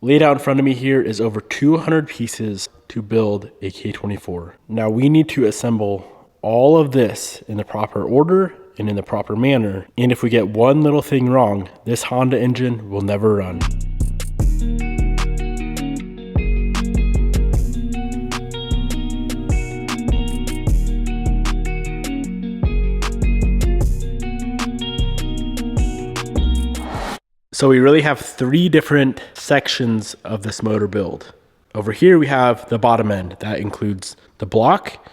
Laid out in front of me here is over 200 pieces to build a K24. Now we need to assemble all of this in the proper order and in the proper manner. And if we get one little thing wrong, this Honda engine will never run. So we really have three different sections of this motor build. Over here we have the bottom end. That includes the block,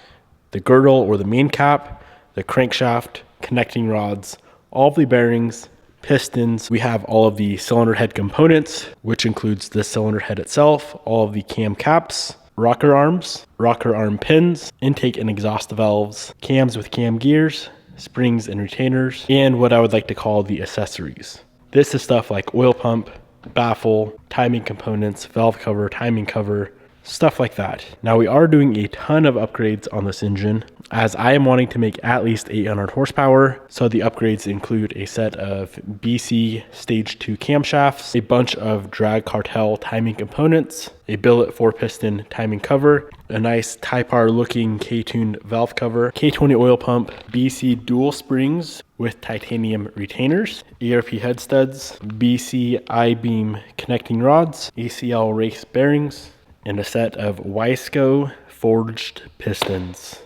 the girdle or the main cap, the crankshaft, connecting rods, all of the bearings, pistons. We have all of the cylinder head components, which includes the cylinder head itself, all of the cam caps, rocker arms, rocker arm pins, intake and exhaust valves, cams with cam gears, springs and retainers, and what I would like to call the accessories. This is stuff like oil pump, baffle, timing components, valve cover, timing cover, stuff like that. Now we are doing a ton of upgrades on this engine as I am wanting to make at least 800 horsepower. So the upgrades include a set of BC stage 2 camshafts, a bunch of drag cartel timing components, a billet 4-piston timing cover, a nice Type R looking K-tuned valve cover, K20 oil pump, BC dual springs with titanium retainers, ERP head studs, BC I-beam connecting rods, ACL race bearings, and a set of Wiseco forged pistons.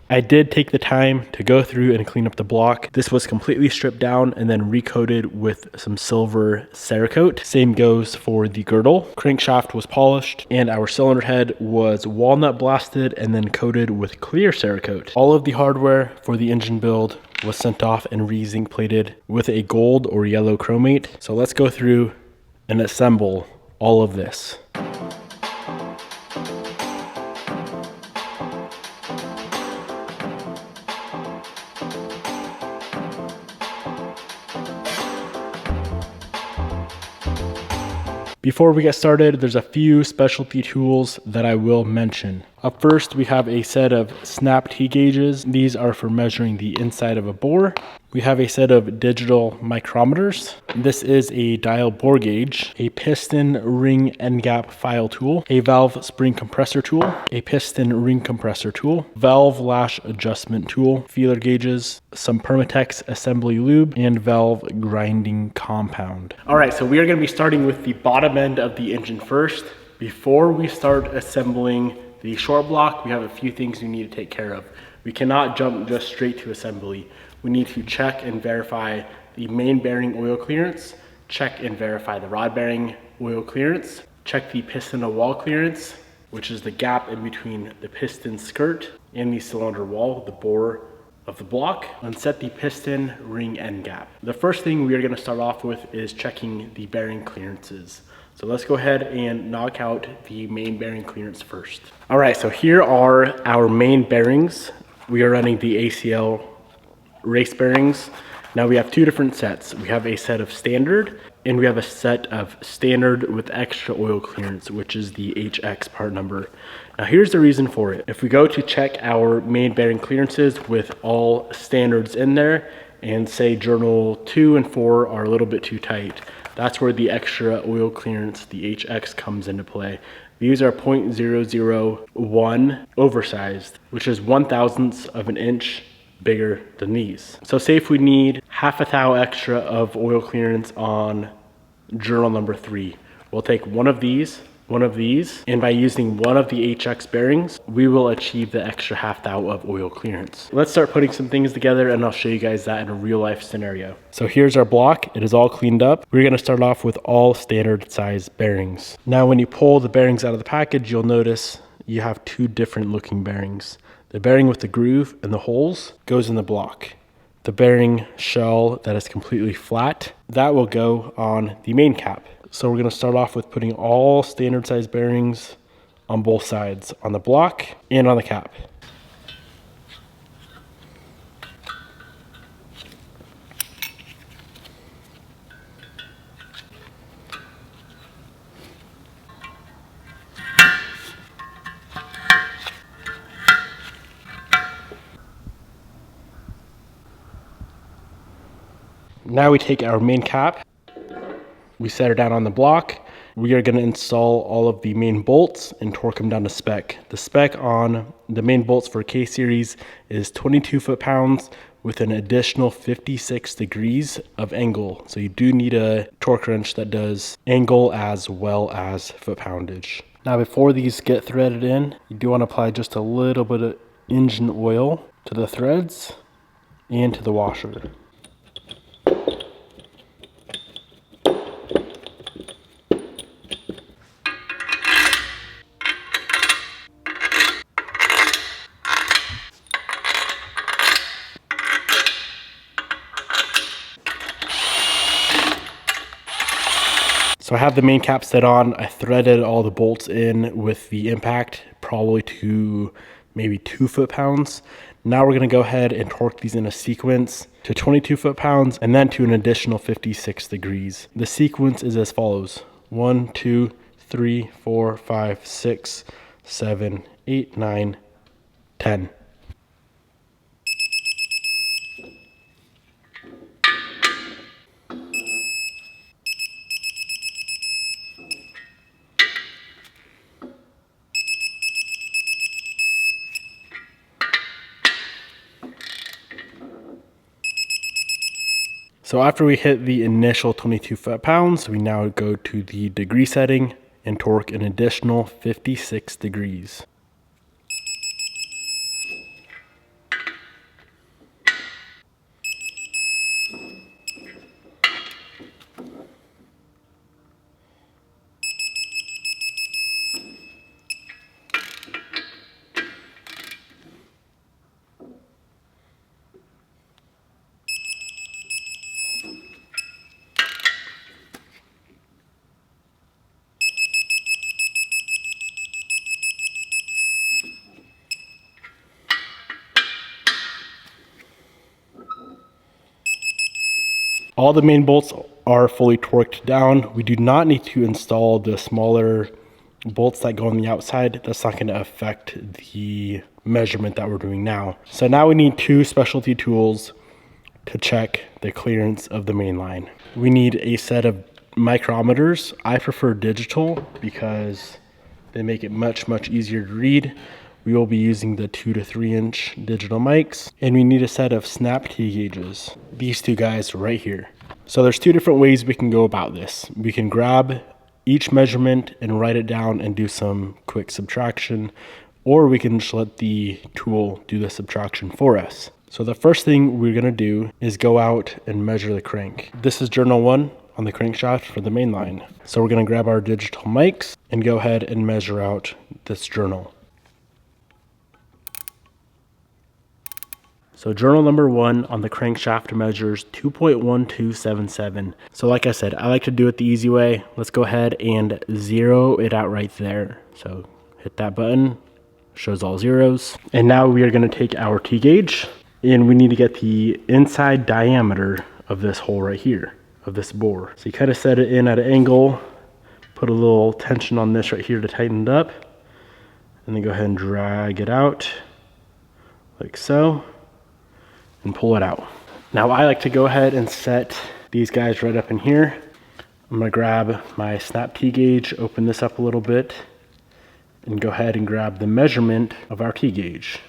I did take the time to go through and clean up the block. This was completely stripped down and then recoated with some silver Cerakote. Same goes for the girdle. Crankshaft was polished and our cylinder head was walnut blasted and then coated with clear Cerakote. All of the hardware for the engine build was sent off and re-zinc plated with a gold or yellow chromate. So let's go through and assemble all of this. Before we get started, there's a few specialty tools that I will mention. Up first, we have a set of snap T-gauges. These are for measuring the inside of a bore. We have a set of digital micrometers. This is a dial bore gauge, a piston ring end gap file tool, a valve spring compressor tool, a piston ring compressor tool, valve lash adjustment tool, feeler gauges, some Permatex assembly lube, and valve grinding compound. All right, so we are going to be starting with the bottom end of the engine first. Before we start assembling the short block, we have a few things we need to take care of. We cannot jump just straight to assembly. We need to check and verify the main bearing oil clearance, check and verify the rod bearing oil clearance, check the piston to wall clearance, which is the gap in between the piston skirt and the cylinder wall, the bore of the block, and set the piston ring end gap. The first thing we are going to start off with is checking the bearing clearances. So let's go ahead and knock out the main bearing clearance first. All right, so here are our main bearings. We are running the ACL race bearings. Now we have two different sets. We have a set of standard and we have a set of standard with extra oil clearance, which is the HX part number. Now here's the reason for it. If we go to check our main bearing clearances with all standards in there and say journal 2 and 4 are a little bit too tight, that's where the extra oil clearance, the HX, comes into play. These are 0.001 oversized, which is 1/1000th of an inch bigger than these. So say if we need half a thou extra of oil clearance on journal number 3, we'll take one of these, and by using one of the HX bearings, we will achieve the extra half thou of oil clearance. Let's start putting some things together and I'll show you guys that in a real life scenario. So here's our block. It is all cleaned up. We're gonna start off with all standard size bearings. Now when you pull the bearings out of the package, you'll notice you have two different looking bearings. The bearing with the groove and the holes goes in the block. The bearing shell that is completely flat, that will go on the main cap. So we're going to start off with putting all standard size bearings on both sides, on the block and on the cap. Now we take our main cap, we set her down on the block, we are going to install all of the main bolts and torque them down to spec. The spec on the main bolts for K series is 22 foot-pounds with an additional 56 degrees of angle. So you do need a torque wrench that does angle as well as foot-poundage. Now before these get threaded in, you do want to apply just a little bit of engine oil to the threads and to the washer. So I have the main cap set on. I threaded all the bolts in with the impact, probably to maybe 2 foot-pounds. Now we're gonna go ahead and torque these in a sequence to 22 foot-pounds and then to an additional 56 degrees. The sequence is as follows: 1, 2, 3, 4, 5, 6, 7, 8, 9, 10. So after we hit the initial 22 foot-pounds, we now go to the degree setting and torque an additional 56 degrees. All the main bolts are fully torqued down. We do not need to install the smaller bolts that go on the outside. That's not going to affect the measurement that we're doing now. So now we need 2 specialty tools to check the clearance of the main line. We need a set of micrometers. I prefer digital because they make it much easier to read. We will be using the 2 to 3 inch digital mics, and we need a set of snap T gauges. These 2 guys right here. So there's 2 different ways we can go about this. We can grab each measurement and write it down and do some quick subtraction, or we can just let the tool do the subtraction for us. So the first thing we're gonna do is go out and measure the crank. This is journal 1 on the crankshaft for the main line. So we're gonna grab our digital mics and go ahead and measure out this journal. So journal number 1 on the crankshaft measures 2.1277. So like I said, I like to do it the easy way. Let's go ahead and zero it out right there. So hit that button, shows all zeros. And now we are gonna take our T gauge and we need to get the inside diameter of this hole right here, of this bore. So you kind of set it in at an angle, put a little tension on this right here to tighten it up, and then go ahead and drag it out like so, and pull it out. Now I like to go ahead and set these guys right up in here. I'm gonna grab my snap T gauge, open this up a little bit, and go ahead and grab the measurement of our T gauge.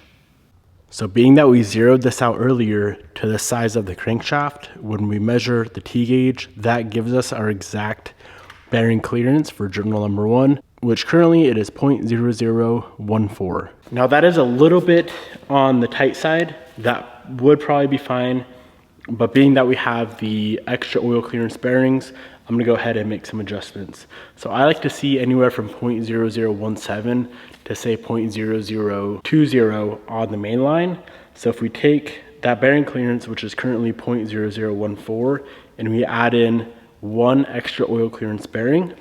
So being that we zeroed this out earlier to the size of the crankshaft, when we measure the T gauge, that gives us our exact bearing clearance for journal number 1, which currently it is 0.0014. Now that is a little bit on the tight side. That would probably be fine, but being that we have the extra oil clearance bearings, I'm gonna go ahead and make some adjustments. So I like to see anywhere from 0.0017 to say 0.0020 on the main line. So if we take that bearing clearance, which is currently 0.0014, and we add in 1 extra oil clearance bearing,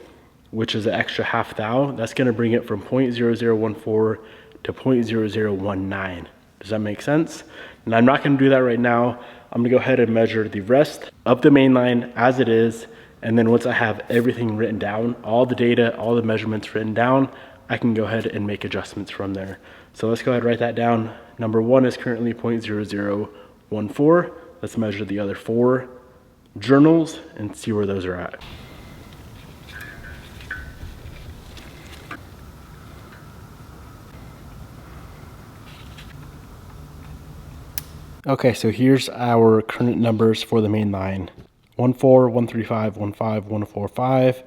which is an extra half thou, that's gonna bring it from 0.0014 to 0.0019. Does that make sense? And I'm not gonna do that right now. I'm gonna go ahead and measure the rest of the main line as it is. And then once I have everything written down, all the data, all the measurements written down, I can go ahead and make adjustments from there. So let's go ahead and write that down. Number 1 is currently 0.0014. Let's measure the other 4 journals and see where those are at. Okay, so here's our current numbers for the main line. 1.4, 1.35, 1.5, 1.45,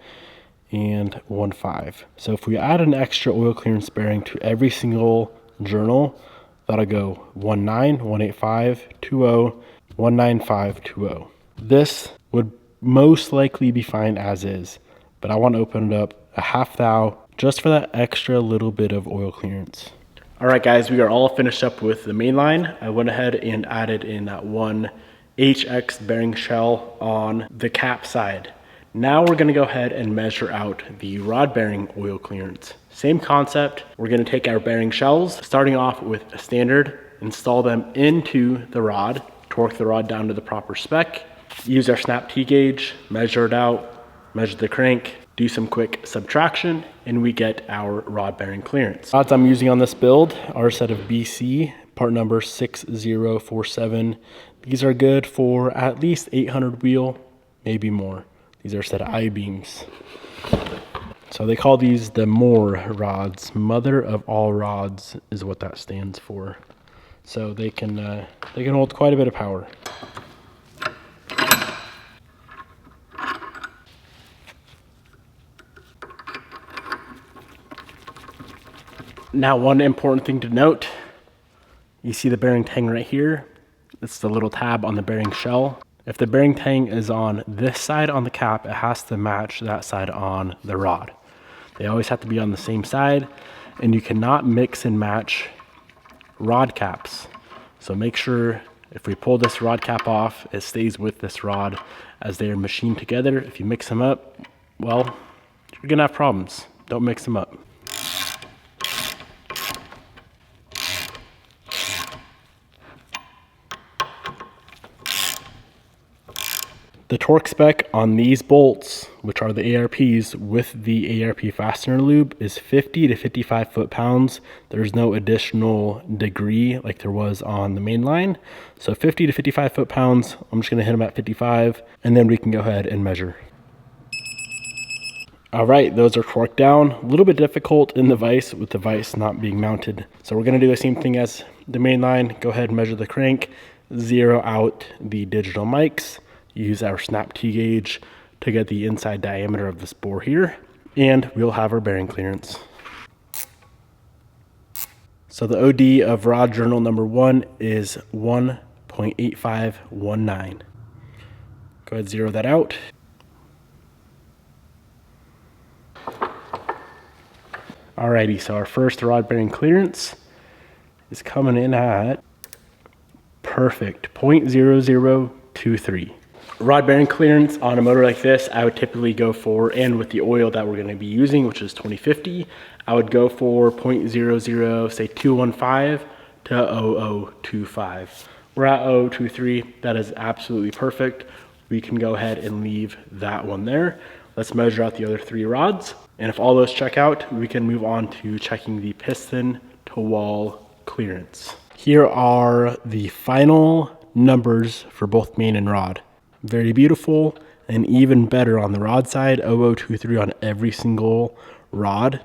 and 1.5. So if we add an extra oil clearance bearing to every single journal, that'll go 1.9, 1.85, 2.0, 1.95, 2.0. This would most likely be fine as is, but I want to open it up a half thou just for that extra little bit of oil clearance. All right, guys, we are all finished up with the main line. I went ahead and added in that one HX bearing shell on the cap side. Now we're gonna go ahead and measure out the rod bearing oil clearance. Same concept. We're gonna take our bearing shells, starting off with a standard, install them into the rod, torque the rod down to the proper spec, use our snap T gauge, measure it out, measure the crank, do some quick subtraction, and we get our rod bearing clearance. Rods I'm using on this build are a set of BC, part number 6047. These are good for at least 800 wheel, maybe more. These are a set of I-beams. So they call these the Moore rods. Mother of all rods is what that stands for. So they can hold quite a bit of power. Now, one important thing to note, you see the bearing tang right here. It's the little tab on the bearing shell. If the bearing tang is on this side on the cap, it has to match that side on the rod. They always have to be on the same side, and you cannot mix and match rod caps. So make sure if we pull this rod cap off, it stays with this rod as they are machined together. If you mix them up, well, you're gonna have problems. Don't mix them up. The torque spec on these bolts, which are the ARPs with the ARP fastener lube, is 50 to 55 foot-pounds. There's no additional degree like there was on the main line. So 50 to 55 foot-pounds, I'm just gonna hit them at 55, and then we can go ahead and measure. All right, those are torqued down. A little bit difficult in the vise with the vise not being mounted. So we're gonna do the same thing as the main line. Go ahead and measure the crank, zero out the digital mics, use our snap T gauge to get the inside diameter of this bore here, and we'll have our bearing clearance. So the OD of rod journal number 1 is 1.8519. Go ahead, zero that out. Alrighty, so our first rod bearing clearance is coming in at perfect 0.0023. Rod bearing clearance on a motor like this, I would typically go for, and with the oil that we're going to be using, which is 2050, I would go for 0.00, say 215 to 0025. We're at 0023. That is absolutely perfect. We can go ahead and leave that one there. Let's measure out the other 3 rods. And if all those check out, we can move on to checking the piston to wall clearance. Here are the final numbers for both main and rod. Very beautiful, and even better on the rod side, 0023 on every single rod.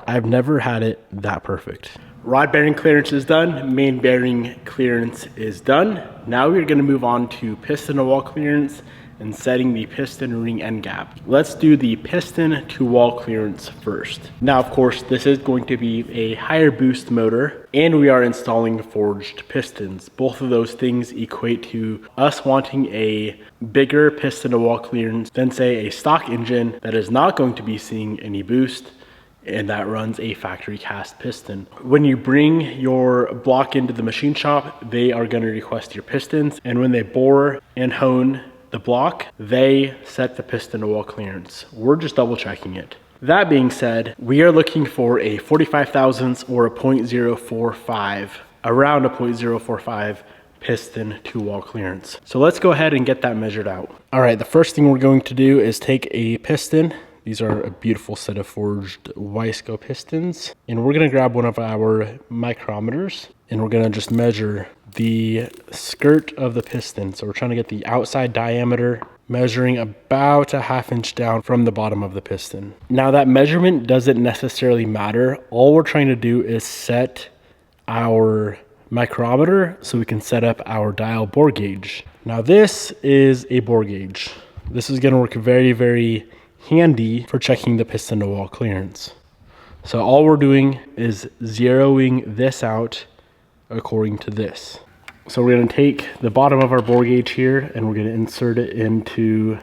I've never had it that perfect. Rod bearing clearance is done, main bearing clearance is done. Now we're gonna move on to piston to wall clearance and setting the piston ring end gap. Let's do the piston to wall clearance first. Now, of course, this is going to be a higher boost motor, and we are installing forged pistons. Both of those things equate to us wanting a bigger piston to wall clearance than, say, a stock engine that is not going to be seeing any boost and that runs a factory cast piston. When you bring your block into the machine shop, they are going to request your pistons, and when they bore and hone the block, they set the piston to wall clearance. We're just double checking it. That being said, we are looking for a 45 thousandths or a 0.045, around a 0.045 piston to wall clearance. So let's go ahead and get that measured out. All right, the first thing we're going to do is take a piston. These are a beautiful set of forged Wiseco pistons. And we're gonna grab one of our micrometers and we're gonna just measure the skirt of the piston. So we're trying to get the outside diameter, measuring about a ½ inch down from the bottom of the piston. Now that measurement doesn't necessarily matter. All we're trying to do is set our micrometer so we can set up our dial bore gauge. Now this is a bore gauge. This is going to work very, very handy for checking the piston to wall clearance. So all we're doing is zeroing this out according to this. So we're going to take the bottom of our bore gauge here and we're going to insert it into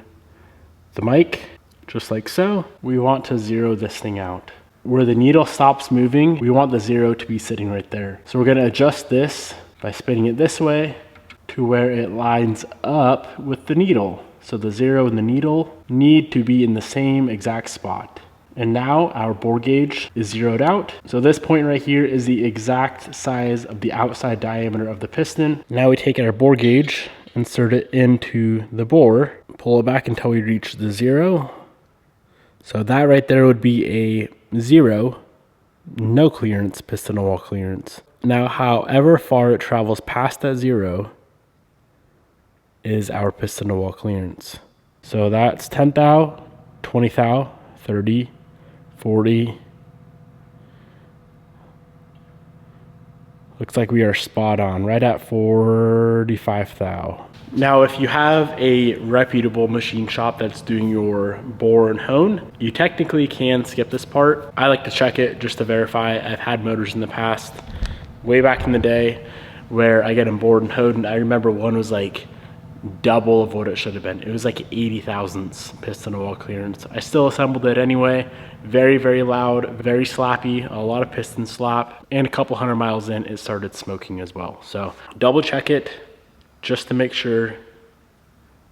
the mic, just like so. We want to zero this thing out. Where the needle stops moving, we want the zero to be sitting right there. So we're going to adjust this by spinning it this way to where it lines up with the needle. So the zero and the needle need to be in the same exact spot. And now our bore gauge is zeroed out. So this point right here is the exact size of the outside diameter of the piston. Now we take our bore gauge, insert it into the bore, pull it back until we reach the zero. So that right there would be a zero, no clearance, piston to wall clearance. Now, however far it travels past that zero is our piston to wall clearance. So that's 10 thou, 20 thou, 30, 40. Looks like we are spot on, right at 45 thou. Now, if you have a reputable machine shop that's doing your bore and hone, you technically can skip this part. I like to check it just to verify. I've had motors in the past, way back in the day, where I get them bored and honed. I remember one was like double of what it should have been. It was like 80 thousandths piston to wall clearance. I still assembled it anyway. Very, very loud, very slappy, a lot of piston slap, and a couple 100 miles in, it started smoking as well. So double check it just to make sure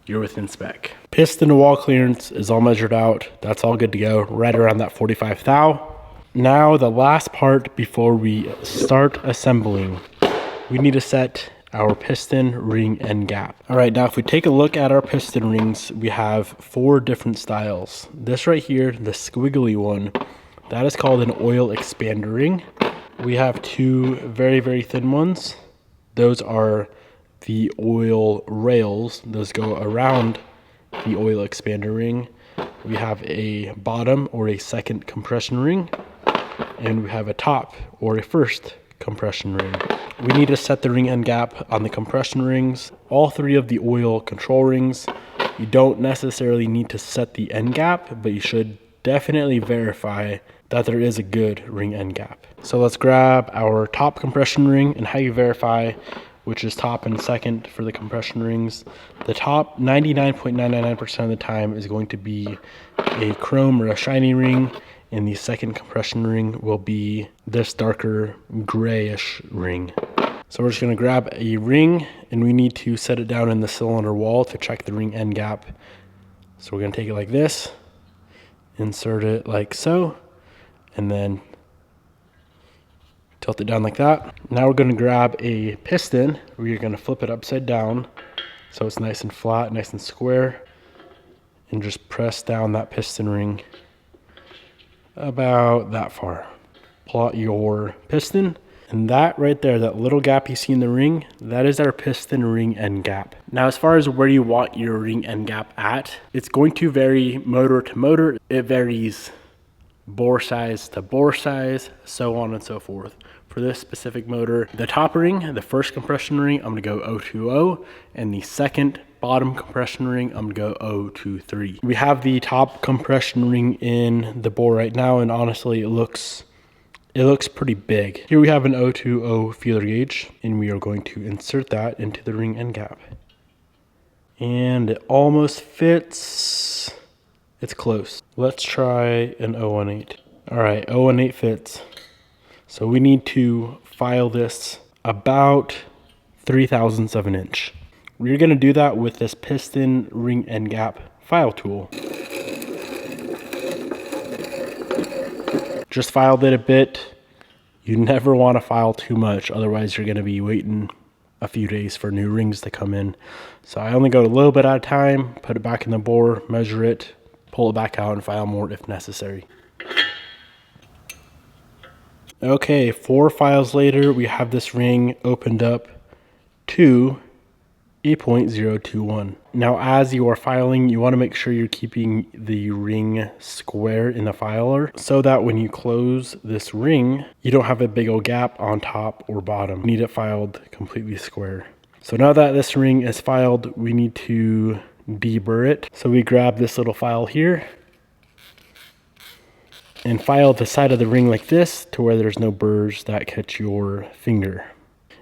you're within spec. Piston to wall clearance is all measured out. That's all good to go, right around that 45 thou. Now the last part before we start assembling, we need to set our piston ring end gap. All right, now if we take a look at our piston rings, we have 4 different styles. This right here, the squiggly one, that is called an oil expander ring. We have 2 very, very thin ones. Those are the oil rails. Those go around the oil expander ring. We have a bottom or a second compression ring, and we have a top or a first compression ring. We need to set the ring end gap on the compression rings. All 3 of the oil control rings, you don't necessarily need to set the end gap, but you should definitely verify that there is a good ring end gap. So let's grab our top compression ring, and how you verify which is top and second for the compression rings. The top 99.999% of the time is going to be a chrome or a shiny ring, and the second compression ring will be this darker grayish ring. So we're just going to grab a ring, and we need to set it down in the cylinder wall to check the ring end gap. So we're going to take it like this, insert it like so, and then tilt it down like that. Now we're going to grab a piston. We're going to flip it upside down so it's nice and flat, nice and square, and just press down that piston ring about that far. Pull out your piston, and that right there, that little gap you see in the ring, that is our piston ring end gap. Now, as far as where you want your ring end gap at, it's going to vary motor to motor. It varies bore size to bore size, so on and so forth. For this specific motor, the top ring, the first compression ring, I'm gonna go 020, and the second bottom compression ring, I'm gonna go 023. We have the top compression ring in the bore right now, and honestly, it looks pretty big. Here we have an 020 feeler gauge, and we are going to insert that into the ring end gap. And it almost fits. It's close. Let's try an 018. All right, 018 fits. So we need to file this about 3/1000ths of an inch. We're gonna do that with this piston ring end gap file tool. Just filed it a bit. You never wanna file too much, otherwise you're gonna be waiting a few days for new rings to come in. So I only go a little bit at a time, put it back in the bore, measure it, pull it back out, and file more if necessary. Okay, 4 files later, we have this ring opened up to a 0.021. Now, as you are filing, you want to make sure you're keeping the ring square in the filer so that when you close this ring, you don't have a big old gap on top or bottom. You need it filed completely square. So now that this ring is filed, we need to deburr it. So we grab this little file here and file the side of the ring like this to where there's no burrs that catch your finger.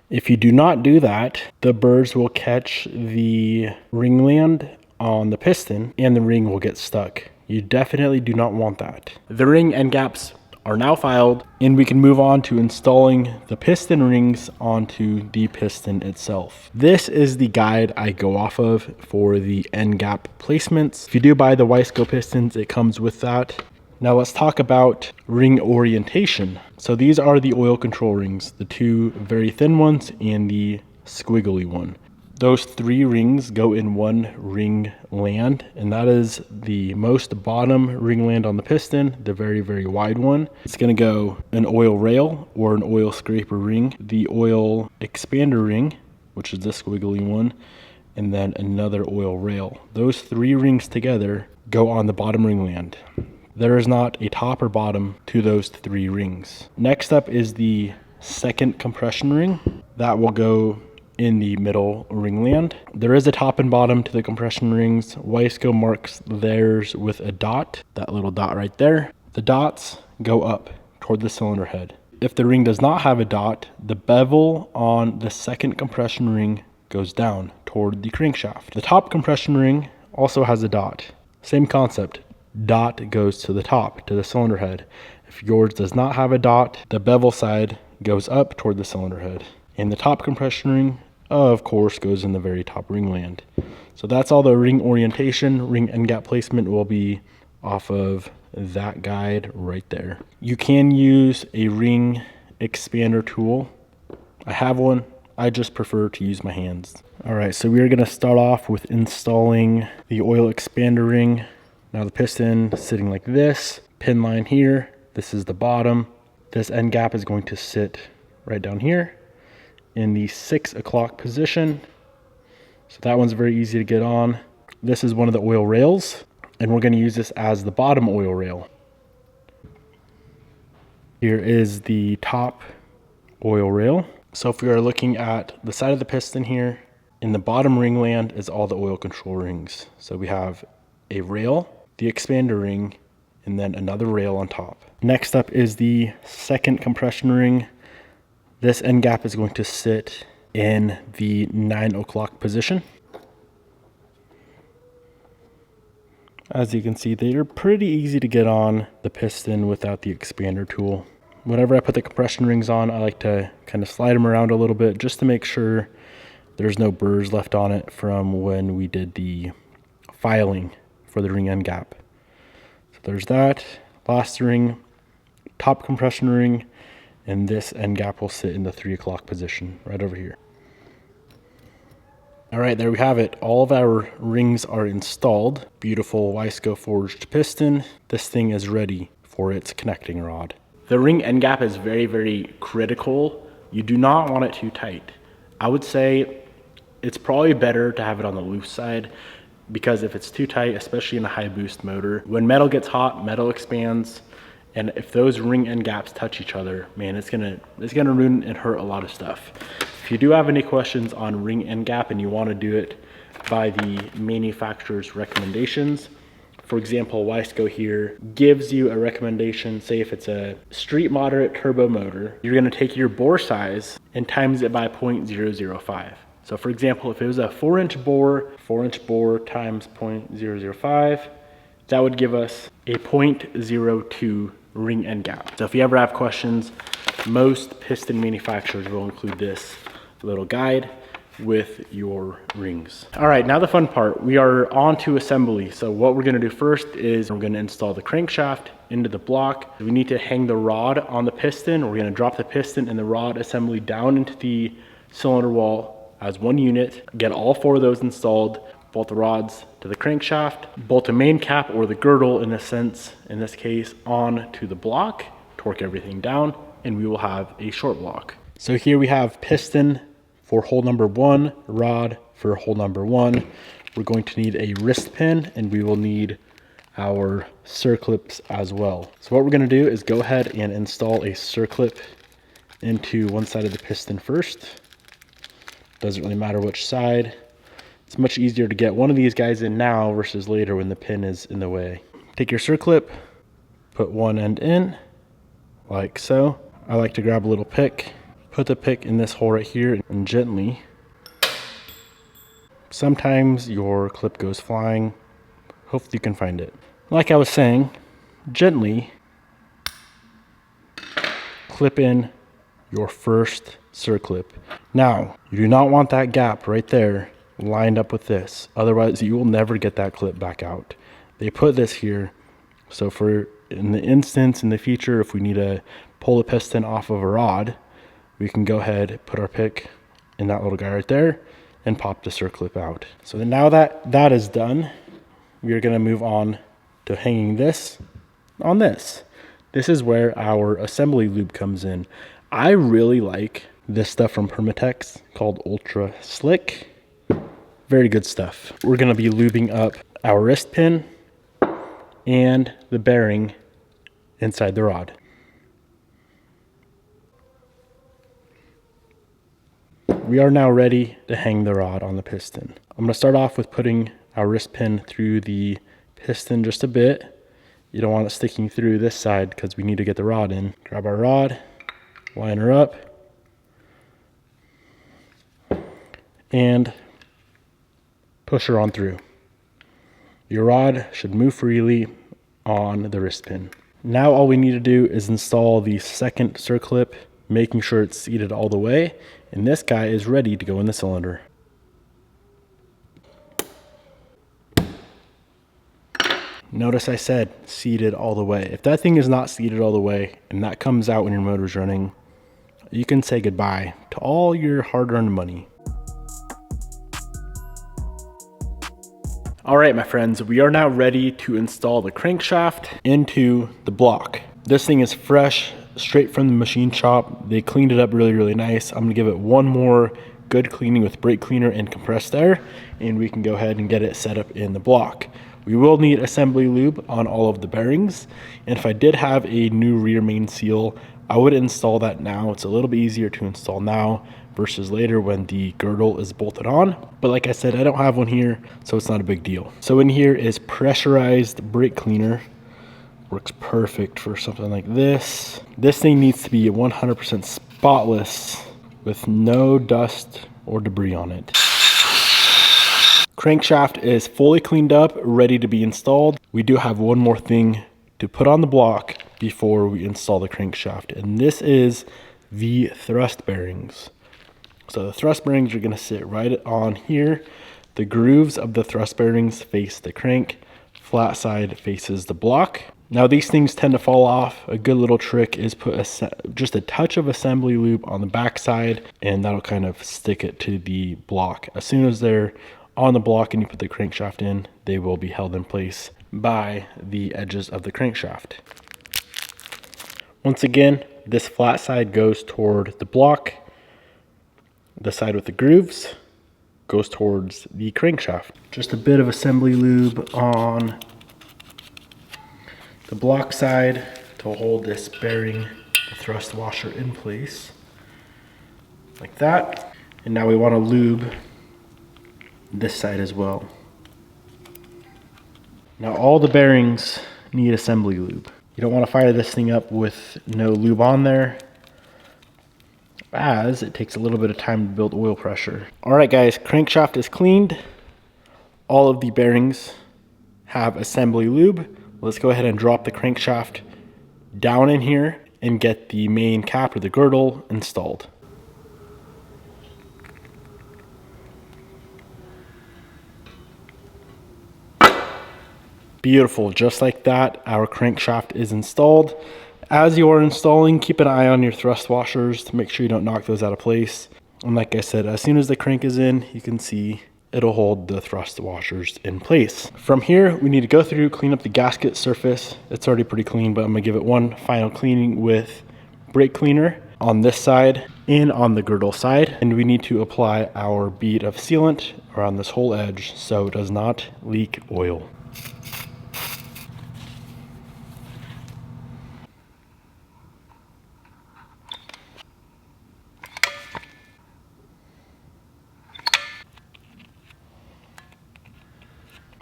If you do not do that, the burrs will catch the ringland on the piston and the ring will get stuck. You definitely do not want that. The ring end gaps are now filed, and we can move on to installing the piston rings onto the piston itself. This is the guide I go off of for the end gap placements. If you do buy the Wiseco pistons, it comes with that. Now let's talk about ring orientation. So these are the oil control rings, the two very thin ones and the squiggly one. Those three rings go in one ring land, and that is the most bottom ring land on the piston, the very, very wide one. It's gonna go an oil rail or an oil scraper ring, the oil expander ring, which is this squiggly one, and then another oil rail. Those three rings together go on the bottom ring land. There is not a top or bottom to those three rings. Next up is the second compression ring. That will go in the middle ringland. There is a top and bottom to the compression rings. Wiseco marks theirs with a dot, that little dot right there. The dots go up toward the cylinder head. If the ring does not have a dot, the bevel on the second compression ring goes down toward the crankshaft. The top compression ring also has a dot. Same concept. Dot goes to the top, to the cylinder head. If yours does not have a dot, the bevel side goes up toward the cylinder head. And the top compression ring, of course, goes in the very top ringland. So that's all the ring orientation. Ring end gap placement will be off of that guide right there. You can use a ring expander tool. I have one. I just prefer to use my hands. All right, so we're gonna start off with installing the oil expander ring. Now the piston is sitting like this, pin line here, this is the bottom. This end gap is going to sit right down here in the 6 o'clock position. So that one's very easy to get on. This is one of the oil rails, and we're gonna use this as the bottom oil rail. Here is the top oil rail. So if we are looking at the side of the piston here, in the bottom ringland is all the oil control rings. So we have a rail, the expander ring, and then another rail on top. Next up is the second compression ring. This end gap is going to sit in the 9 o'clock position. As you can see, they are pretty easy to get on the piston without the expander tool. Whenever I put the compression rings on, I like to kind of slide them around a little bit just to make sure there's no burrs left on it from when we did the filing for the ring end gap. So there's that. Last ring, top compression ring, and this end gap will sit in the 3 o'clock position right over here. All right, there we have it. All of our rings are installed. Beautiful Wiseco forged piston. This thing is ready for its connecting rod. The ring end gap is very, very critical. You do not want it too tight. I would say it's probably better to have it on the loose side, because if it's too tight, especially in a high boost motor, when metal gets hot, metal expands, and if those ring end gaps touch each other, man, it's gonna ruin and hurt a lot of stuff. If you do have any questions on ring end gap and you want to do it by the manufacturer's recommendations, for example, Wiseco here gives you a recommendation. Say if it's a street moderate turbo motor, you're gonna take your bore size and times it by 0.005. So for example, if it was a 4-inch bore times 0.005, that would give us a 0.02 ring end gap. So if you ever have questions, most piston manufacturers will include this little guide with your rings. All right, now the fun part, we are on to assembly. So what we're gonna do first is we're gonna install the crankshaft into the block. We need to hang the rod on the piston. We're gonna drop the piston and the rod assembly down into the cylinder wall as one unit, get all 4 of those installed, bolt the rods to the crankshaft, bolt a main cap or the girdle in this case, on to the block, torque everything down, and we will have a short block. So here we have piston for hole number 1, rod for hole number 1. We're going to need a wrist pin, and we will need our circlips as well. So what we're going to do is go ahead and install a circlip into one side of the piston first. Doesn't really matter which side. It's much easier to get one of these guys in now versus later when the pin is in the way. Take your circlip, put one end in, like so. I like to grab a little pick, put the pick in this hole right here, and gently. Sometimes your clip goes flying. Hopefully you can find it. Like I was saying, gently clip in your first circlip. Now, you do not want that gap right there lined up with this. Otherwise, you will never get that clip back out. They put this here, so for in the instance in the future, if we need to pull the piston off of a rod, we can go ahead, put our pick in that little guy right there, and pop the circlip out. So then now that that is done, we are going to move on to hanging this on this. This is where our assembly lube comes in. I really like this stuff from Permatex called Ultra Slick. Very good stuff. We're going to be lubing up our wrist pin and the bearing inside the rod. We are now ready to hang the rod on the piston. I'm going to start off with putting our wrist pin through the piston just a bit. You don't want it sticking through this side because we need to get the rod in. Grab our rod, line her up, and push her on through. Your rod should move freely on the wrist pin. Now all we need to do is install the second circlip, making sure it's seated all the way, and this guy is ready to go in the cylinder. Notice I said seated all the way. If that thing is not seated all the way and that comes out when your motor's running, you can say goodbye to all your hard-earned money. All right, my friends, we are now ready to install the crankshaft into the block. This thing is fresh, straight from the machine shop. They cleaned it up really, really nice. I'm gonna give it one more good cleaning with brake cleaner and compressed air, and we can go ahead and get it set up in the block. We will need assembly lube on all of the bearings, and if I did have a new rear main seal, I would install that now. It's a little bit easier to install now versus later when the girdle is bolted on. But like I said, I don't have one here, so it's not a big deal. So in here is pressurized brake cleaner. Works perfect for something like this. This thing needs to be 100% spotless with no dust or debris on it. Crankshaft is fully cleaned up, ready to be installed. We do have one more thing to put on the block before we install the crankshaft, and this is the thrust bearings. So the thrust bearings are going to sit right on here. The grooves of the thrust bearings face the crank, flat side faces the block. Now these things tend to fall off. A good little trick is put just a touch of assembly lube on the back side, and that'll kind of stick it to the block. As soon as they're on the block and you put the crankshaft in, they will be held in place by the edges of the crankshaft. Once again, this flat side goes toward the block. The side with the grooves goes towards the crankshaft. Just a bit of assembly lube on the block side to hold this bearing, the thrust washer in place, like that. And now we want to lube this side as well. Now all the bearings need assembly lube. You don't want to fire this thing up with no lube on there, as it takes a little bit of time to build oil pressure. All right guys, crankshaft is cleaned. All of the bearings have assembly lube. Let's go ahead and drop the crankshaft down in here and get the main cap or the girdle installed. Beautiful, just like that, our crankshaft is installed. As you are installing, keep an eye on your thrust washers to make sure you don't knock those out of place. And like I said, as soon as the crank is in, you can see it'll hold the thrust washers in place. From here, we need to go through, clean up the gasket surface. It's already pretty clean, but I'm gonna give it one final cleaning with brake cleaner. on this side and on the girdle side. And we need to apply our bead of sealant around this whole edge so it does not leak oil.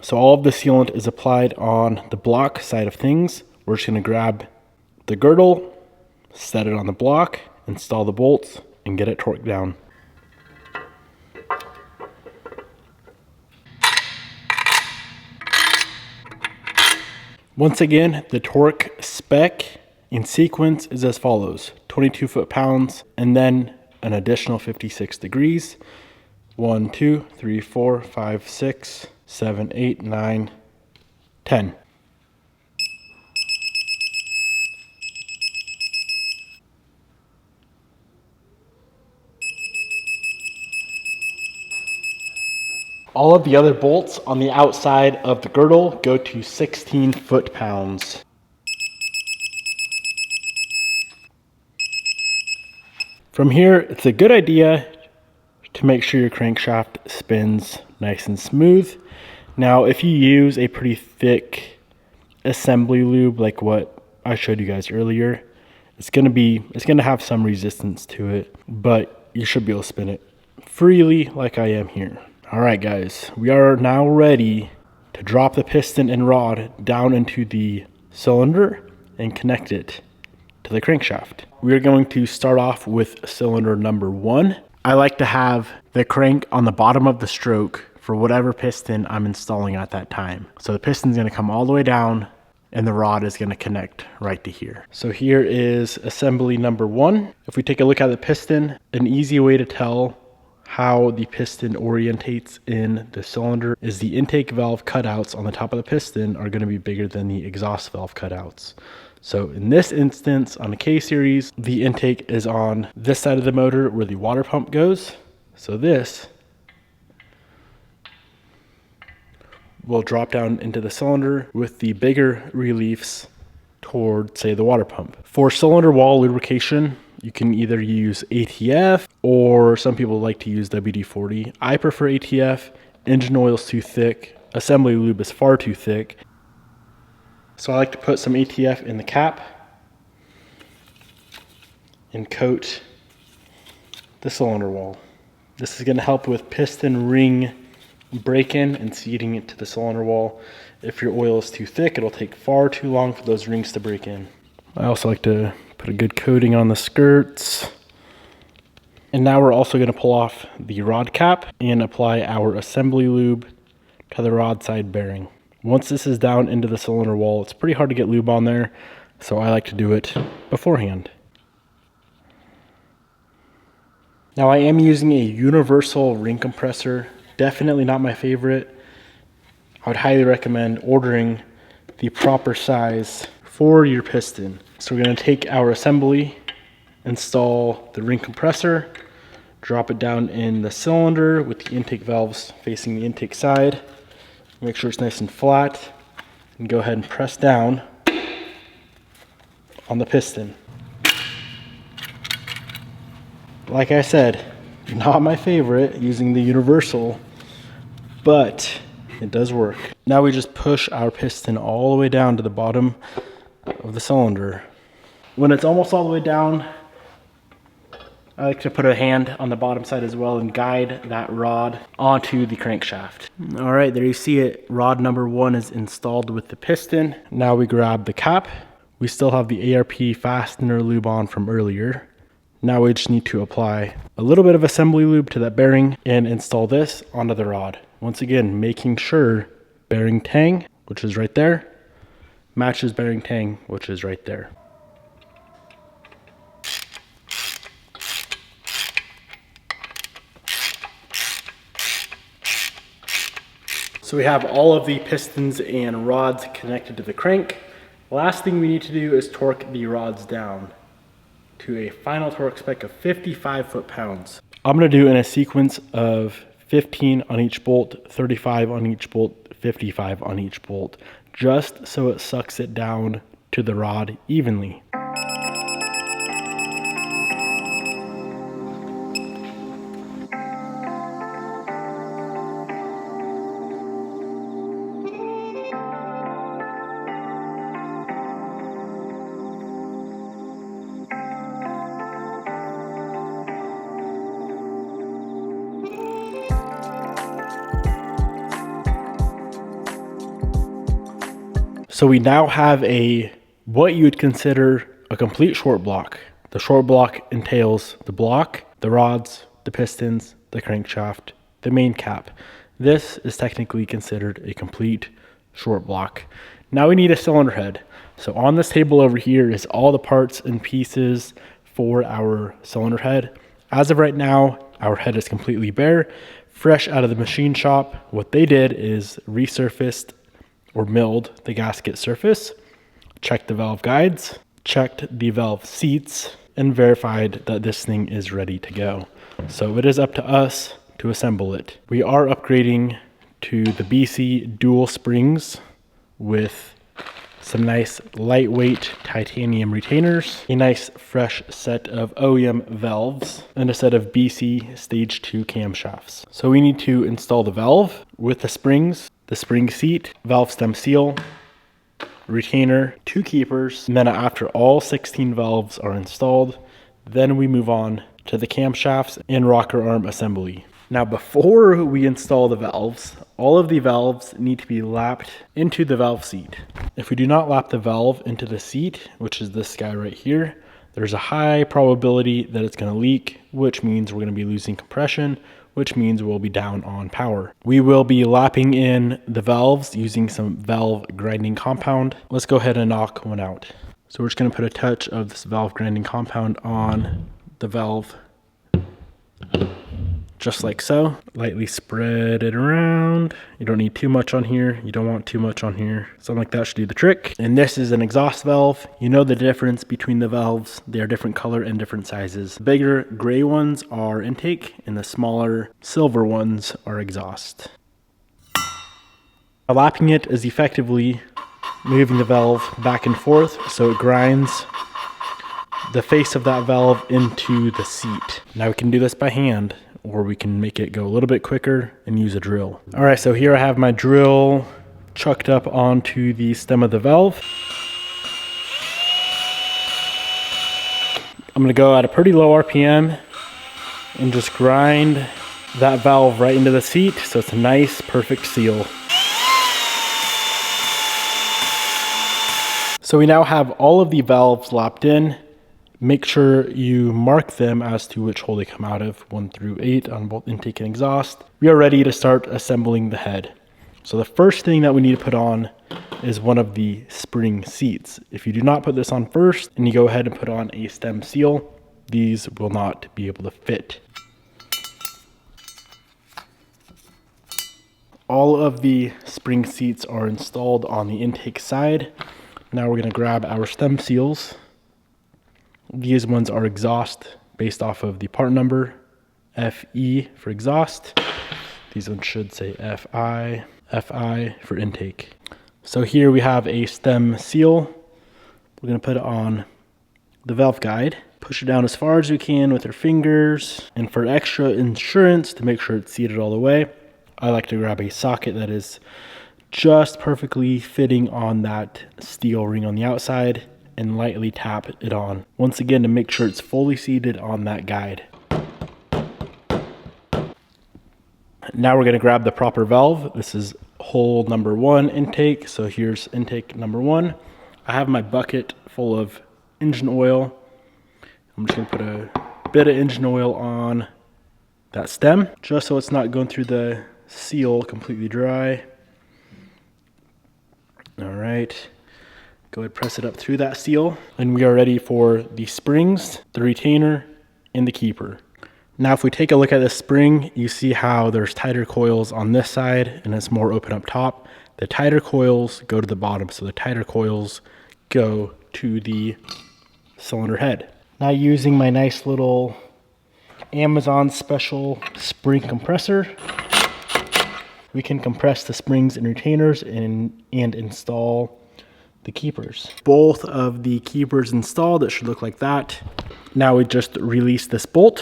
So all of the sealant is applied on the block side of things. We're just going to grab the girdle, set it on the block, install the bolts, and get it torqued down. Once again, the torque spec in sequence is as follows: 22 foot-pounds and then an additional 56 degrees. 1, 2, 3, 4, 5, 6, 7, 8, 9, 10. All of the other bolts on the outside of the girdle go to 16 foot-pounds. From here, it's a good idea to make sure your crankshaft spins nice and smooth. Now, if you use a pretty thick assembly lube like what I showed you guys earlier, it's gonna have some resistance to it, but you should be able to spin it freely like I am here. All right, guys, we are now ready to drop the piston and rod down into the cylinder and connect it to the crankshaft. We are going to start off with cylinder number 1. I like to have the crank on the bottom of the stroke for whatever piston I'm installing at that time. So the piston's gonna come all the way down and the rod is gonna connect right to here. So here is assembly number 1. If we take a look at the piston, an easy way to tell how the piston orientates in the cylinder is the intake valve cutouts on the top of the piston are gonna be bigger than the exhaust valve cutouts. So in this instance, on the K-Series, the intake is on this side of the motor where the water pump goes. So this will drop down into the cylinder with the bigger reliefs toward, say, the water pump. For cylinder wall lubrication, you can either use ATF or some people like to use WD-40. I prefer ATF. Engine oil is too thick. Assembly lube is far too thick. So I like to put some ATF in the cap and coat the cylinder wall. This is going to help with piston ring break-in and seating it to the cylinder wall. If your oil is too thick, it'll take far too long for those rings to break in. I also like to put a good coating on the skirts. And now we're also going to pull off the rod cap and apply our assembly lube to the rod side bearing. Once this is down into the cylinder wall, it's pretty hard to get lube on there, so I like to do it beforehand. Now I am using a universal ring compressor, definitely not my favorite. I would highly recommend ordering the proper size for your piston. So we're going to take our assembly, install the ring compressor, drop it down in the cylinder with the intake valves facing the intake side. Make sure it's nice and flat, and go ahead and press down on the piston. Like I said, not my favorite using the universal, but it does work. Now we just push our piston all the way down to the bottom of the cylinder. When it's almost all the way down, I like to put a hand on the bottom side as well and guide that rod onto the crankshaft. All right, there you see it. Rod number 1 is installed with the piston. Now we grab the cap. We still have the ARP fastener lube on from earlier. Now we just need to apply a little bit of assembly lube to that bearing and install this onto the rod. Once again, making sure bearing tang, which is right there, matches bearing tang, which is right there. So we have all of the pistons and rods connected to the crank. Last thing we need to do is torque the rods down to a final torque spec of 55 foot-pounds. I'm gonna do in a sequence of 15 on each bolt, 35 on each bolt, 55 on each bolt, just so it sucks it down to the rod evenly. So we now have what you would consider a complete short block. The short block entails the block, the rods, the pistons, the crankshaft, the main cap. This is technically considered a complete short block. Now we need a cylinder head. So on this table over here is all the parts and pieces for our cylinder head. As of right now, our head is completely bare, fresh out of the machine shop. What they did is resurfaced or milled the gasket surface, checked the valve guides, checked the valve seats, and verified that this thing is ready to go. So it is up to us to assemble it. We are upgrading to the BC dual springs with some nice lightweight titanium retainers, a nice fresh set of OEM valves, and a set of BC stage 2 camshafts. So we need to install the valve with the springs, the spring seat, valve stem seal, retainer, 2 keepers, and then after all 16 valves are installed, then we move on to the camshafts and rocker arm assembly. Now before we install the valves, all of the valves need to be lapped into the valve seat. If we do not lap the valve into the seat, which is this guy right here, there's a high probability that it's going to leak, which means we're going to be losing compression, which means we'll be down on power. We will be lapping in the valves using some valve grinding compound. Let's go ahead and knock one out. So we're just going to put a touch of this valve grinding compound on the valve, just like so. Lightly spread it around. You don't need too much on here. You don't want too much on here. Something like that should do the trick. And this is an exhaust valve. You know the difference between the valves. They are different color and different sizes. The bigger gray ones are intake and the smaller silver ones are exhaust. Lapping it is effectively moving the valve back and forth so it grinds the face of that valve into the seat. Now we can do this by hand, or we can make it go a little bit quicker and use a drill. All right, so here I have my drill chucked up onto the stem of the valve. I'm gonna go at a pretty low RPM and just grind that valve right into the seat so it's a nice, perfect seal. So we now have all of the valves lapped in. Make sure you mark them as to which hole they come out of, 1 through 8 on both intake and exhaust. We are ready to start assembling the head. So the first thing that we need to put on is one of the spring seats. If you do not put this on first and you go ahead and put on a stem seal, these will not be able to fit. All of the spring seats are installed on the intake side. Now we're going to grab our stem seals. These ones are exhaust based off of the part number, FE for exhaust. These ones should say FI, FI for intake. So here we have a stem seal. We're going to put it on the valve guide. Push it down as far as we can with our fingers. And for extra insurance, to make sure it's seated all the way, I like to grab a socket that is just perfectly fitting on that steel ring on the outside and lightly tap it on. Once again, to make sure it's fully seated on that guide. Now we're going to grab the proper valve. This is hole number 1 intake. So here's intake number 1. I have my bucket full of engine oil. I'm just going to put a bit of engine oil on that stem, just so it's not going through the seal completely dry. All right. Go ahead, press it up through that seal, and we are ready for the springs, the retainer, and the keeper. Now, if we take a look at this spring, you see how there's tighter coils on this side, and it's more open up top. The tighter coils go to the bottom, so the tighter coils go to the cylinder head. Now, using my nice little Amazon special spring compressor, we can compress the springs and retainers and install the keepers. Both of the keepers installed. It should look like that. Now we just release this bolt,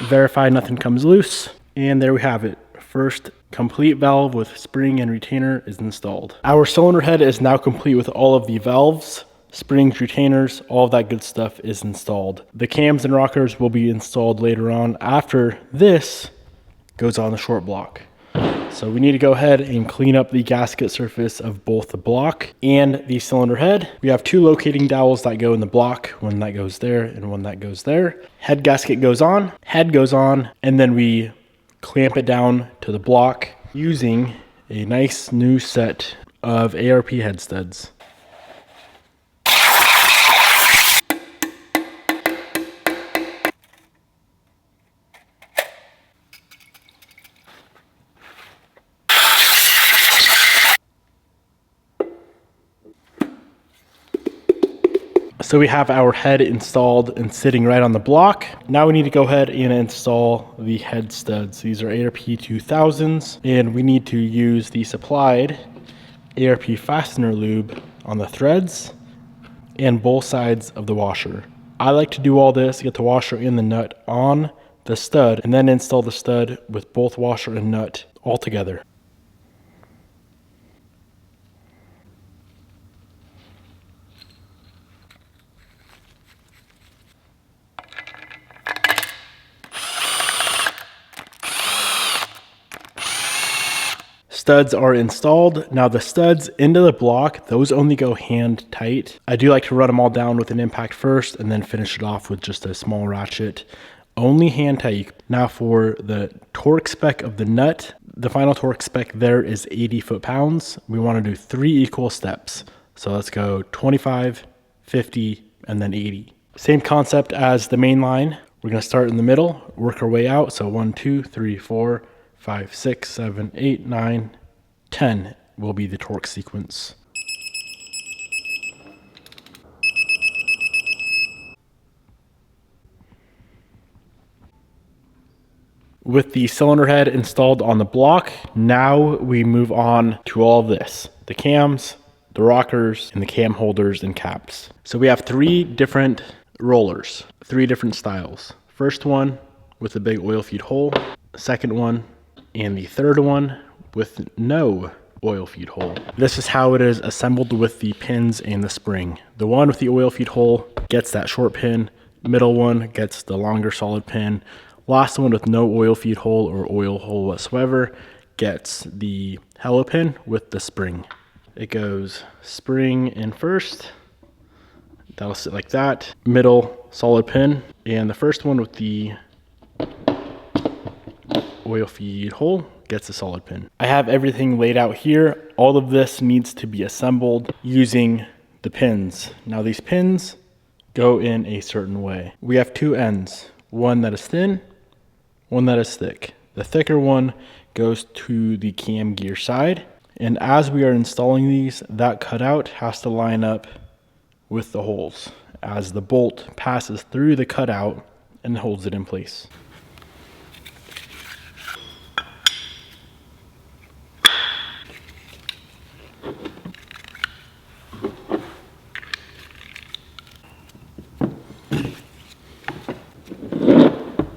verify nothing comes loose, and there we have it. First complete valve with spring and retainer is installed. Our cylinder head is now complete with all of the valves, springs, retainers, all of that good stuff is installed. The cams and rockers will be installed later on after this goes on the short block. So we need to go ahead and clean up the gasket surface of both the block and the cylinder head. We have two locating dowels that go in the block, one that goes there and one that goes there. Head gasket goes on, head goes on, and then we clamp it down to the block using a nice new set of ARP head studs. So we have our head installed and sitting right on the block. Now we need to go ahead and install the head studs. These are ARP 2000s, and we need to use the supplied ARP fastener lube on the threads and both sides of the washer. I like to do all this, get the washer and the nut on the stud, and then install the stud with both washer and nut all together. Studs are installed. Now the studs into the block, those only go hand tight. I do like to run them all down with an impact first and then finish it off with just a small ratchet. Only hand tight. Now for the torque spec of the nut, the final torque spec there is 80 foot-pounds. We want to do 3 equal steps. So let's go 25, 50, and then 80. Same concept as the main line. We're going to start in the middle, work our way out. So 1, 2, 3, 4, 5, 6, 7, 8, 9, 10 will be the torque sequence. With the cylinder head installed on the block, now we move on to all of this. The cams, the rockers, and the cam holders and caps. So we have 3 different rollers, 3 different styles. First one with a big oil feed hole, second one, and the third one with no oil feed hole. This is how it is assembled with the pins and the spring. The one with the oil feed hole gets that short pin, middle one gets the longer solid pin, last one with no oil feed hole or oil hole whatsoever gets the hello pin with the spring. It goes spring in first, that'll sit like that, middle solid pin, and the first one with the oil feed hole gets a solid pin. I have everything laid out here. All of this needs to be assembled using the pins. Now these pins go in a certain way. We have 2 ends, one that is thin, one that is thick. The thicker one goes to the cam gear side, and as we are installing these, that cutout has to line up with the holes as the bolt passes through the cutout and holds it in place.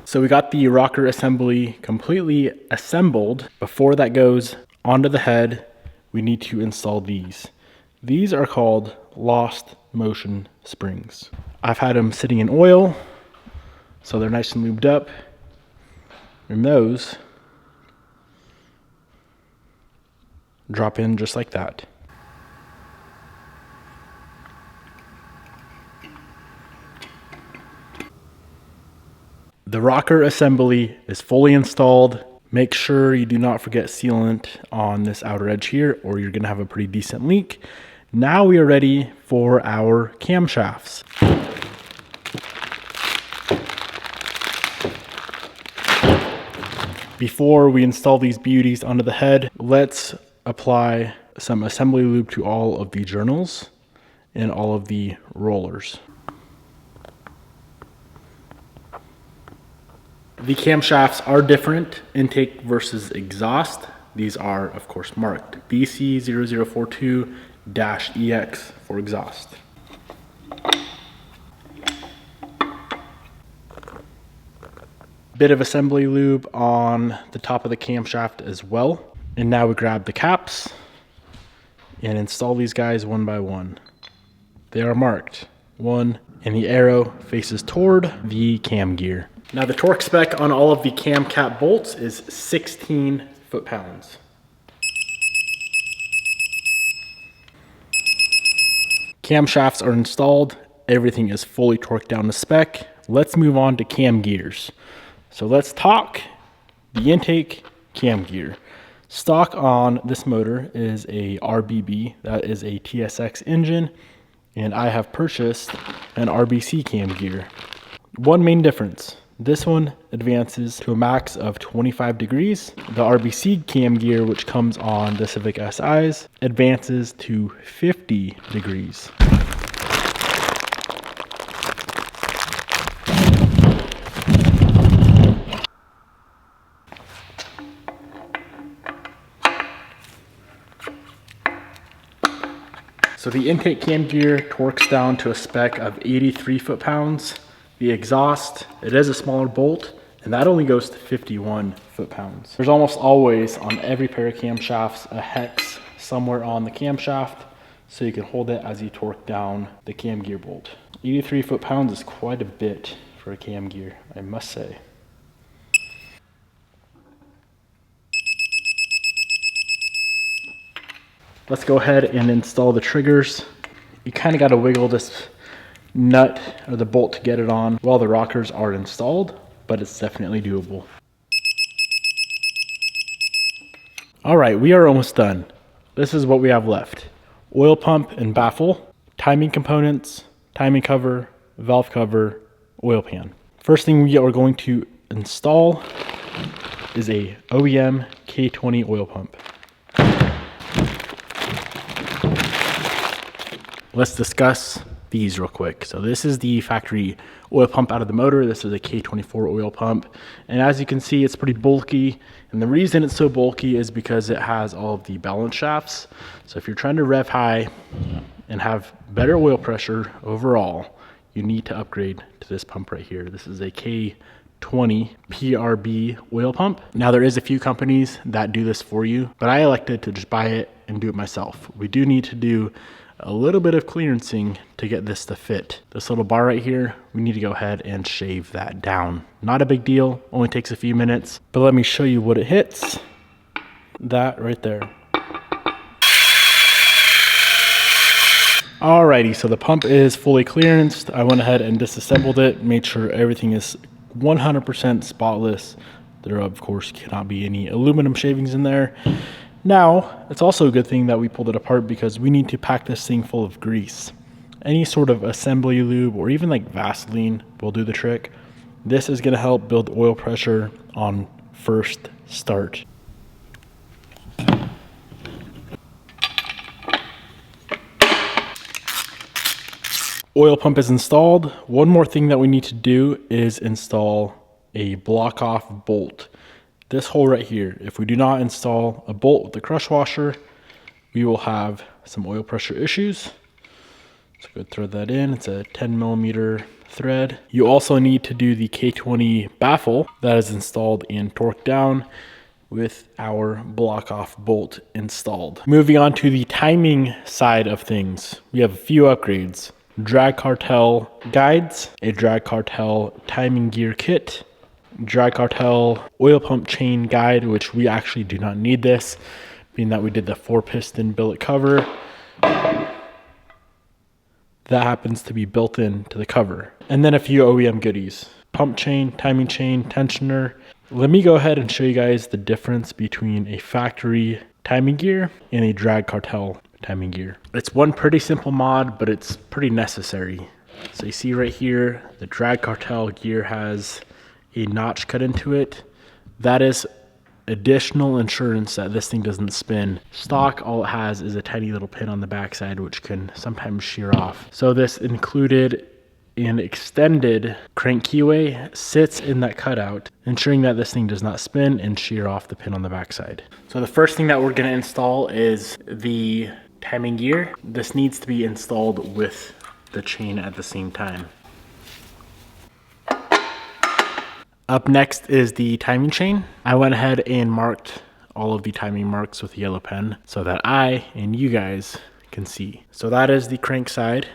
So we got the rocker assembly completely assembled. Before that goes onto the head, we need to install these. These are called lost motion springs. I've had them sitting in oil, so they're nice and lubed up. And those drop in just like that. The rocker assembly is fully installed. Make sure you do not forget sealant on this outer edge here, or you're gonna have a pretty decent leak. Now we are ready for our camshafts. Before we install these beauties onto the head, let's apply some assembly lube to all of the journals and all of the rollers. The camshafts are different, intake versus exhaust. These are, of course, marked BC0042-EX for exhaust. Bit of assembly lube on the top of the camshaft as well. And now we grab the caps and install these guys one by one. They are marked 1, and the arrow faces toward the cam gear. Now the torque spec on all of the cam cap bolts is 16 foot-pounds. Camshafts are installed. Everything is fully torqued down to spec. Let's move on to cam gears. So let's talk the intake cam gear. Stock on this motor is a RBB, that is a TSX engine, and I have purchased an RBC cam gear. One main difference, this one advances to a max of 25 degrees. The RBC cam gear, which comes on the Civic SIs, advances to 50 degrees. So the intake cam gear torques down to a spec of 83 foot-pounds. The exhaust, it is a smaller bolt, and that only goes to 51 foot-pounds. There's almost always on every pair of camshafts a hex somewhere on the camshaft, so you can hold it as you torque down the cam gear bolt. 83 foot-pounds is quite a bit for a cam gear, I must say. Let's go ahead and install the triggers. You kind of got to wiggle this nut or the bolt to get it on while the rockers are installed, but it's definitely doable. All right, we are almost done. This is what we have left. Oil pump and baffle, timing components, timing cover, valve cover, oil pan. First thing we are going to install is a OEM K20 oil pump. Let's discuss these real quick. So this is the factory oil pump out of the motor. This is a K24 oil pump. And as you can see, it's pretty bulky. And the reason it's so bulky is because it has all of the balance shafts. So if you're trying to rev high and have better oil pressure overall, you need to upgrade to this pump right here. This is a K20 PRB oil pump. Now there is a few companies that do this for you, but I elected to just buy it and do it myself. We do need to do a little bit of clearancing to get this to fit. This little bar right here, we need to go ahead and shave that down. Not a big deal, only takes a few minutes, but let me show you what it hits. That right there. Alrighty, so the pump is fully clearanced. I went ahead and disassembled it, made sure everything is 100% spotless. There of course cannot be any aluminum shavings in there. Now, it's also a good thing that we pulled it apart because we need to pack this thing full of grease. Any sort of assembly lube or even like Vaseline will do the trick. This is going to help build oil pressure on first start. Oil pump is installed. One more thing that we need to do is install a block off bolt. This hole right here, if we do not install a bolt with the crush washer, we will have some oil pressure issues. So go thread that in. It's a 10mm thread. You also need to do the K20 baffle that is installed and torqued down with our block off bolt installed. Moving on to the timing side of things, we have a few upgrades. Drag Cartel guides, a Drag Cartel timing gear kit, Drag Cartel oil pump chain guide, which we actually do not need this, being that we did the 4-piston billet cover. That happens to be built into the cover. And then a few OEM goodies. Pump chain, timing chain, tensioner. Let me go ahead and show you guys the difference between a factory timing gear and a Drag Cartel timing gear. It's one pretty simple mod, but it's pretty necessary. So you see right here, the Drag Cartel gear has a notch cut into it. That is additional insurance that this thing doesn't spin. Stock, all it has is a tiny little pin on the backside which can sometimes shear off. So this included an extended crank keyway sits in that cutout, ensuring that this thing does not spin and shear off the pin on the backside. So the first thing that we're going to install is the timing gear. This needs to be installed with the chain at the same time. Up next is the timing chain. I went ahead and marked all of the timing marks with a yellow pen so that I and you guys can see. So that is the crank side.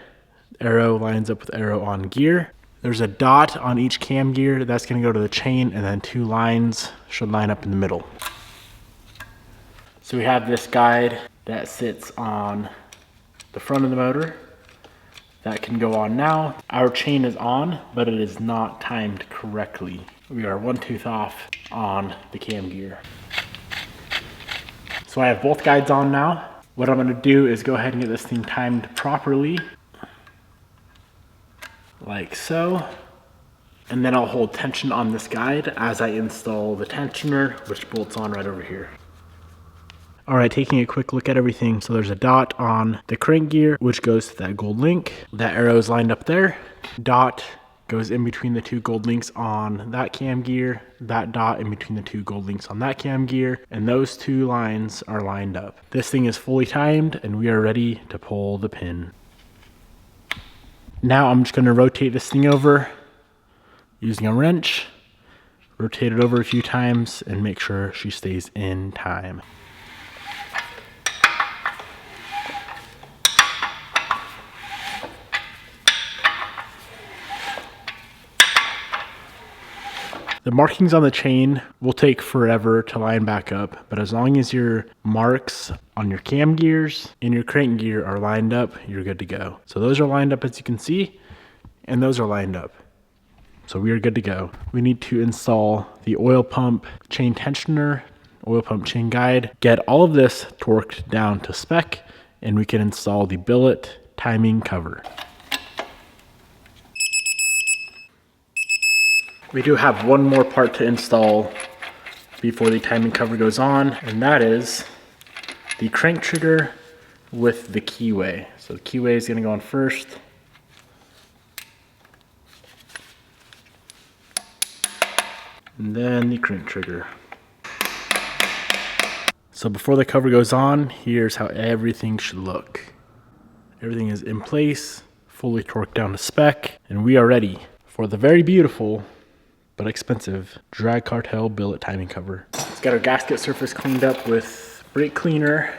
Arrow lines up with arrow on gear. There's a dot on each cam gear. That's going to go to the chain, and then 2 lines should line up in the middle. So we have this guide that sits on the front of the motor. That can go on now. Our chain is on, but it is not timed correctly. We are 1 tooth off on the cam gear. So I have both guides on now. What I'm gonna do is go ahead and get this thing timed properly, like so. And then I'll hold tension on this guide as I install the tensioner, which bolts on right over here. All right, taking a quick look at everything. So there's a dot on the crank gear, which goes to that gold link. That arrow is lined up there. Dot goes in between the 2 gold links on that cam gear. That dot in between the 2 gold links on that cam gear. And those 2 lines are lined up. This thing is fully timed and we are ready to pull the pin. Now I'm just gonna rotate this thing over using a wrench. Rotate it over a few times and make sure she stays in time. The markings on the chain will take forever to line back up, but as long as your marks on your cam gears and your crank gear are lined up, you're good to go. So those are lined up as you can see, and those are lined up. So we are good to go. We need to install the oil pump chain tensioner, oil pump chain guide, get all of this torqued down to spec, and we can install the billet timing cover. We do have one more part to install before the timing cover goes on, and that is the crank trigger with the keyway. So the keyway is gonna go on first. And then the crank trigger. So before the cover goes on, here's how everything should look. Everything is in place, fully torqued down to spec, and we are ready for the very beautiful but expensive Drag Cartel billet timing cover. Let's get our gasket surface cleaned up with brake cleaner,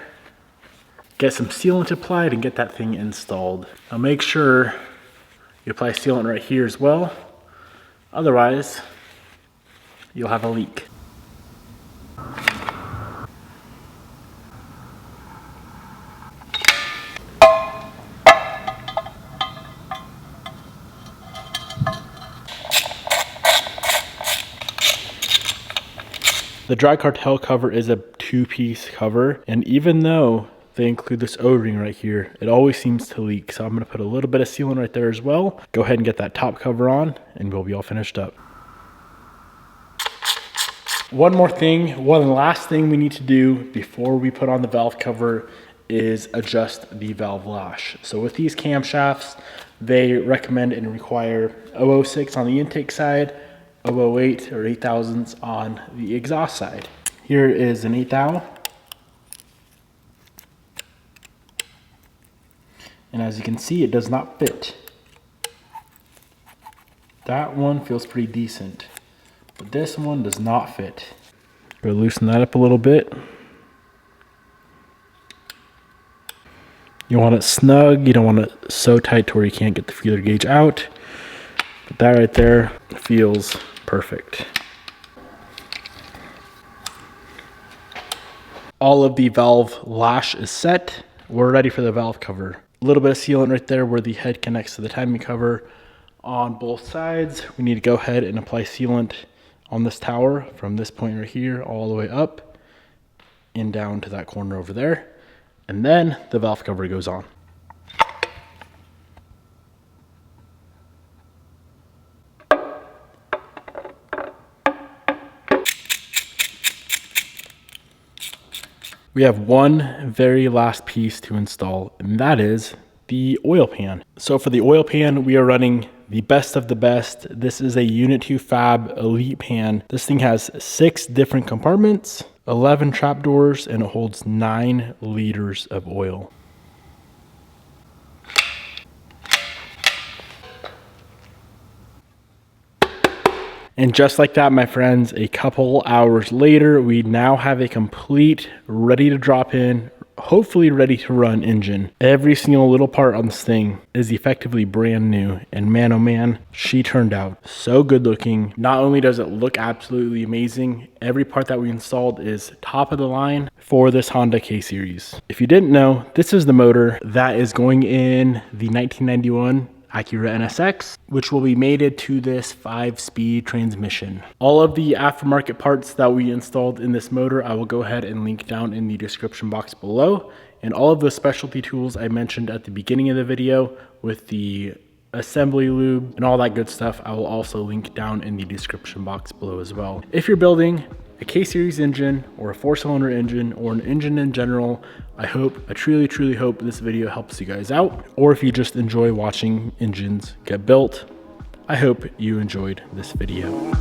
get some sealant applied, and get that thing installed. Now make sure you apply sealant right here as well, otherwise you'll have a leak. The Drag Cartel cover is a 2-piece cover, and even though they include this O-ring right here, it always seems to leak. So I'm gonna put a little bit of sealant right there as well. Go ahead and get that top cover on, and we'll be all finished up. One last thing we need to do before we put on the valve cover is adjust the valve lash. So with these camshafts, they recommend and require 006 on the intake side, 008 or 8 thousandths on the exhaust side. Here is an 8 thou. And as you can see, it does not fit. That one feels pretty decent, but this one does not fit. Go loosen that up a little bit. You want it snug, you don't want it so tight to where you can't get the feeler gauge out. But that right there feels perfect. All of the valve lash is set. We're ready for the valve cover. A little bit of sealant right there where the head connects to the timing cover on both sides. We need to go ahead and apply sealant on this tower from this point right here all the way up and down to that corner over there. And then the valve cover goes on. We have one very last piece to install, and that is the oil pan. So for the oil pan, we are running the best of the best. This is a Unit 2 Fab Elite pan. This thing has 6 different compartments, 11 trapdoors, and it holds 9 liters of oil. And just like that, my friends, a couple hours later, we now have a complete, ready to drop in hopefully ready to run engine. Every single little part on this thing is effectively brand new, and man oh man, she turned out so good looking. Not only does it look absolutely amazing, every part that we installed is top of the line for this Honda K series. If you didn't know, this is the motor that is going in the 1991 Acura NSX, which will be mated to this 5-speed transmission. All of the aftermarket parts that we installed in this motor, I will go ahead and link down in the description box below. And all of the specialty tools I mentioned at the beginning of the video with the assembly lube and all that good stuff, I will also link down in the description box below as well. If you're building a K-Series engine or a 4-cylinder engine or an engine in general, I truly hope this video helps you guys out. Or if you just enjoy watching engines get built, I hope you enjoyed this video.